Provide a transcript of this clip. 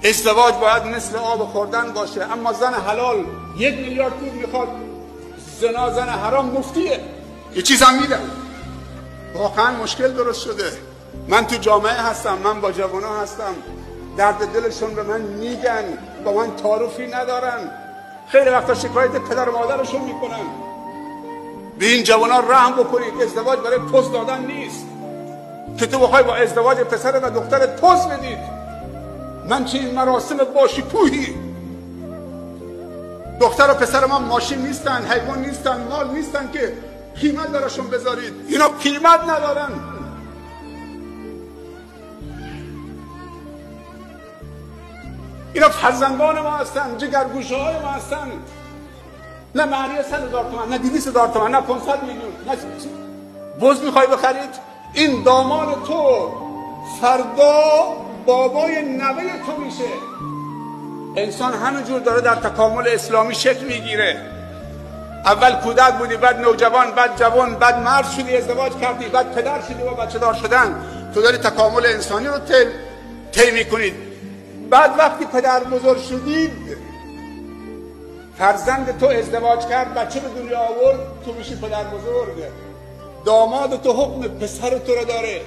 ازدواج باید مثل آب خوردن باشه. اما زن حلال 1 میلیارد پول میخواد، زنا زن حرام مفتیه، یه چیزم میدن. واقعا مشکل درست شده. من تو جامعه هستم، من با جوانا هستم، درد دلشون به من میگن، با من تعارفی ندارن، خیلی وقتا شکایت پدر و مادرشون میکنن. به این جوانا رحم بکنید. ازدواج برای پوز دادن نیست که تو بخوای با ازدواج پسر و دختر پوز بدید. من چه این مراسم باشی کوهی؟ دختر و پسر ما ماشین نیستن، حیوان نیستن، مال نیستن که قیمت براشون بذارید. اینا قیمت ندارن. اینا فرزندان ما هستن، جگرگوشه های ما هستن. نه مهریه 100,000 تومان، نه 200,000 تومان، نه 500 میلیون، نه بز میخوای بخرید؟ این داماد تو فردا بابای نوه تو میشه. انسان همینجور داره در تکامل اسلامی شکل میگیره. اول کودک بودی، بعد نوجوان، بعد جوان، بعد مرد شدی، ازدواج کردی، بعد پدر شدی و بچه دار شدن. تو داری تکامل انسانی رو طی میکنید. بعد وقتی پدر بزرگ شدید، فرزند تو ازدواج کرد، بچه به دنیا آورد، تو میشی پدر بزرگ. داماد تو حکم پسر تو رو داره.